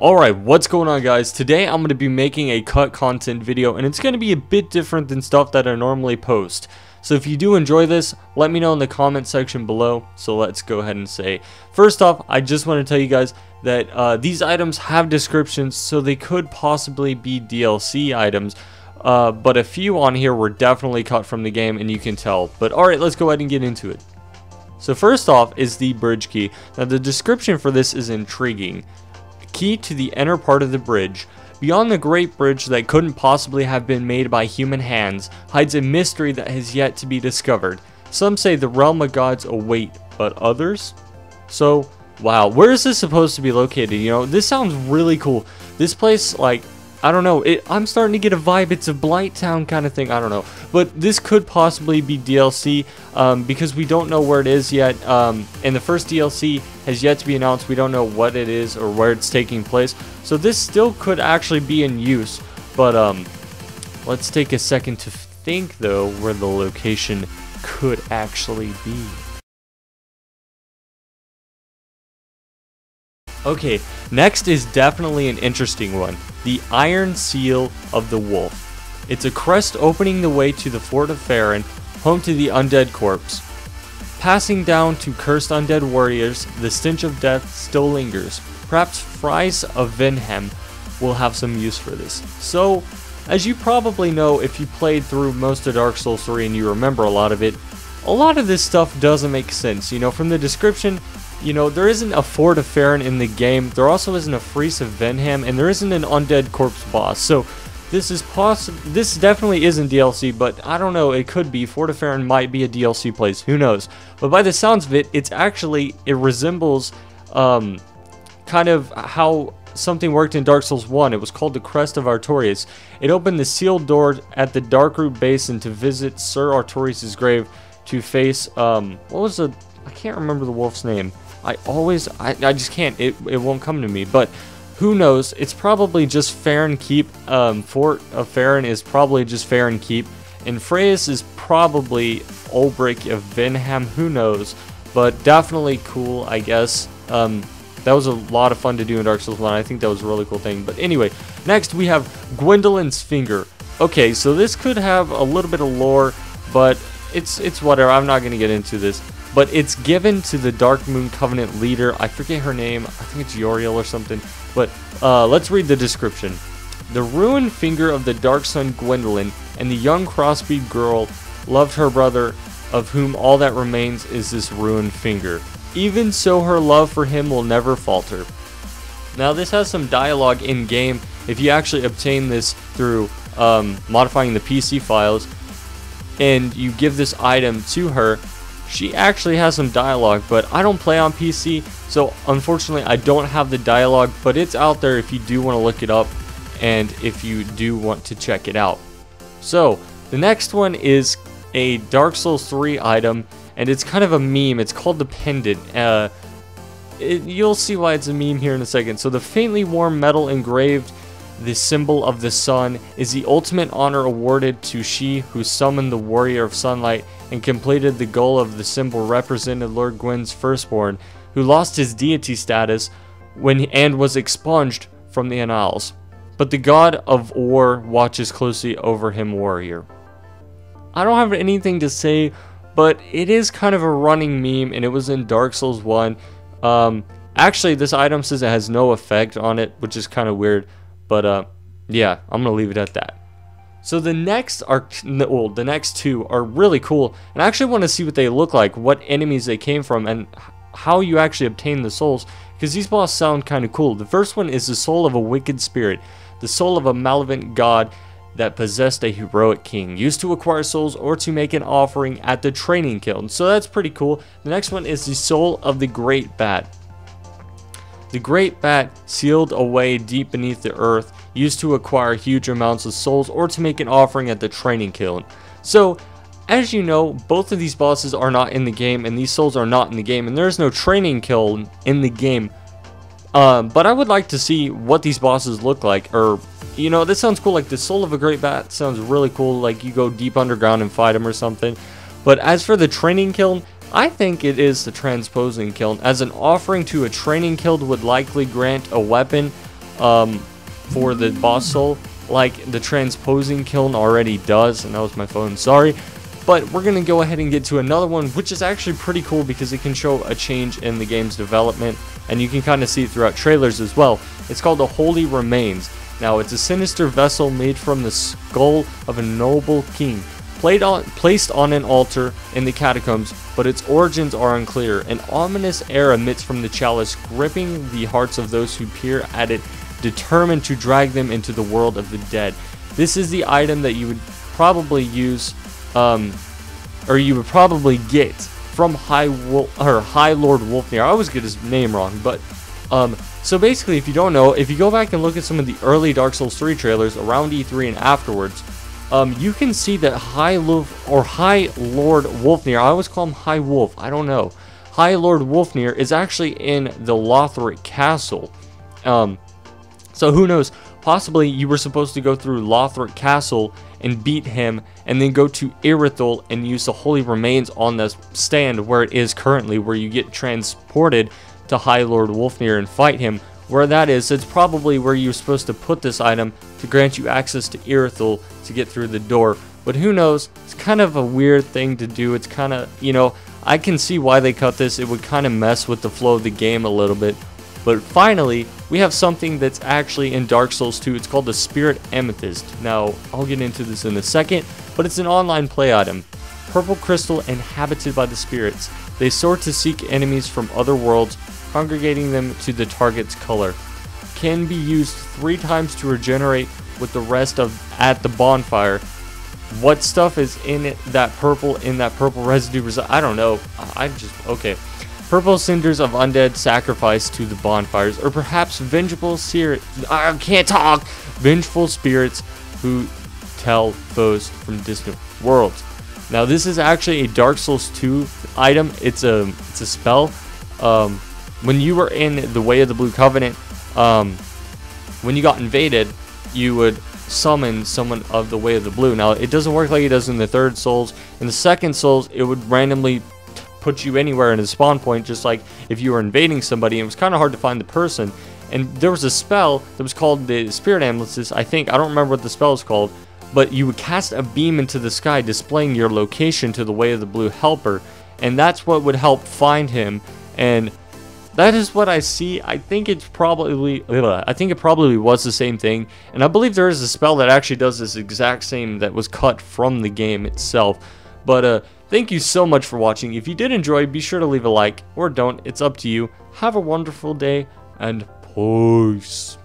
Alright, what's going on guys? Today I'm going to be making a cut content video and it's going to be a bit different than stuff that I normally post. So if you do enjoy this, let me know in the comment section below. So let's go ahead and say, first off, I just want to tell you guys that these items have descriptions, so they could possibly be DLC items. But a few on here were definitely cut from the game and you can tell. But alright, let's go ahead and get into it. So first off is the bridge key. Now the description for this is intriguing. Key to the inner part of the bridge. Beyond the great bridge that couldn't possibly have been made by human hands hides a mystery that has yet to be discovered. Some say the realm of gods await, but others? So, wow, where is this supposed to be located? You know, this sounds really cool. This place, like, I don't know, I'm starting to get a vibe. It's a Blight Town kind of thing. I don't know. But this could possibly be DLC because we don't know where it is yet. And the first DLC has yet to be announced. We don't know what it is or where it's taking place. So this still could actually be in use. But let's take a second to think, though, where the location could actually be. Okay, next is definitely an interesting one. The Iron Seal of the Wolf. It's a crest opening the way to the Fort of Farron, home to the undead corpse. Passing down to cursed undead warriors, the stench of death still lingers. Perhaps Fries of Venhem will have some use for this. So, as you probably know if you played through most of Dark Souls 3 and you remember a lot of it, a lot of this stuff doesn't make sense. You know, from the description, you know, there isn't a Fort of Farron in the game, there also isn't a Fries of Venhem, and there isn't an undead corpse boss. So this is this definitely isn't DLC, but I don't know, it could be. Fort of Farron might be a DLC place, who knows. But by the sounds of it, it resembles kind of how something worked in Dark Souls 1. It was called the Crest of Artorias. It opened the sealed door at the Darkroot Basin to visit Sir Artorias' grave to face what was the, I can't remember the wolf's name. I just can't, it won't come to me, but who knows, it's probably just Farron Keep. Fort of Farron is probably just Farron Keep, and Freyas is probably Ulbrich of Venhem, who knows, but definitely cool, I guess. That was a lot of fun to do in Dark Souls 1, I think that was a really cool thing. But anyway, next we have Gwendolyn's Finger. Okay, so this could have a little bit of lore, but it's whatever, I'm not going to get into this. But it's given to the Dark Moon Covenant leader. I forget her name. I think it's Yoriel or something. But let's read the description. The ruined finger of the Dark Sun Gwendolyn and the young crossbead girl loved her brother, of whom all that remains is this ruined finger. Even so, her love for him will never falter. Now, this has some dialogue in-game. If you actually obtain this through modifying the PC files, and you give this item to her, she actually has some dialogue, but I don't play on PC, so unfortunately I don't have the dialogue, but it's out there if you do want to look it up and if you do want to check it out. So the next one is a Dark Souls 3 item, and it's kind of a meme. It's called the Pendant. You'll see why it's a meme here in a second. So the faintly warm metal engraved, the symbol of the sun, is the ultimate honor awarded to she who summoned the warrior of sunlight and completed the goal of the symbol represented Lord Gwyn's firstborn, who lost his deity status and was expunged from the annals. But the god of war watches closely over him, warrior. I don't have anything to say, but it is kind of a running meme, and it was in Dark Souls 1. Actually, this item says it has no effect on it, which is kind of weird. But yeah, I'm gonna leave it at that. So the next two are really cool, and I actually want to see what they look like, what enemies they came from, and how you actually obtain the souls, because these bosses sound kind of cool. The first one is the soul of a wicked spirit, the soul of a malevolent god that possessed a heroic king, used to acquire souls or to make an offering at the training kiln. So that's pretty cool. The next one is the soul of the great bat. The great bat, sealed away deep beneath the earth, used to acquire huge amounts of souls or to make an offering at the training kiln. So, as you know, both of these bosses are not in the game, and these souls are not in the game, and there is no training kiln in the game. But I would like to see what these bosses look like, or, you know, this sounds cool. Like the soul of a great bat sounds really cool, like you go deep underground and fight them or something. But as for the training kiln, I think it is the transposing kiln, as an offering to a training kiln would likely grant a weapon for the boss soul, like the transposing kiln already does. And that was my phone, sorry. But we're going to go ahead and get to another one, which is actually pretty cool because it can show a change in the game's development, and you can kind of see it throughout trailers as well. It's called the Holy Remains. Now, it's a sinister vessel made from the skull of a noble king, placed on an altar in the catacombs, but its origins are unclear. An ominous air emits from the chalice, gripping the hearts of those who peer at it, determined to drag them into the world of the dead. This is the item that you would probably use, or you would probably get from High Lord Wolfnir. I always get his name wrong, but so basically, if you don't know, if you go back and look at some of the early Dark Souls 3 trailers around E3 and afterwards, you can see that High Lord Wolfnir, I always call him High Wolf, I don't know. High Lord Wolfnir is actually in the Lothric Castle. So who knows, possibly you were supposed to go through Lothric Castle and beat him, and then go to Irithyll and use the Holy Remains on the stand where it is currently, where you get transported to High Lord Wolfnir and fight him. Where that is, it's probably where you're supposed to put this item to grant you access to Irithyll to get through the door. But who knows, it's kind of a weird thing to do. It's kind of, you know, I can see why they cut this. It would kind of mess with the flow of the game a little bit. But finally, we have something that's actually in Dark Souls 2. It's called the Spirit Amethyst. Now, I'll get into this in a second, but it's an online play item. Purple crystal inhabited by the spirits. They soar to seek enemies from other worlds, congregating them to the target's color. Can be used 3 times to regenerate with the rest at the bonfire. What stuff is in it, that purple residue? I don't know. Okay. Purple cinders of undead sacrificed to the bonfires, or perhaps vengeful spirits who tell foes from distant worlds. Now, this is actually a Dark Souls 2 item. It's a spell. When you were in the Way of the Blue Covenant, when you got invaded, you would summon someone of the Way of the Blue. Now, it doesn't work like it does in the third Souls. In the second Souls, it would randomly put you anywhere in a spawn point, just like if you were invading somebody. It was kind of hard to find the person. And there was a spell that was called the Spirit Amethyst, I think. I don't remember what the spell is called. But you would cast a beam into the sky, displaying your location to the Way of the Blue helper. And that's what would help find him. And that is what I see. I think it probably was the same thing. And I believe there is a spell that actually does this exact same that was cut from the game itself. But thank you so much for watching. If you did enjoy, be sure to leave a like, or don't. It's up to you. Have a wonderful day, and peace.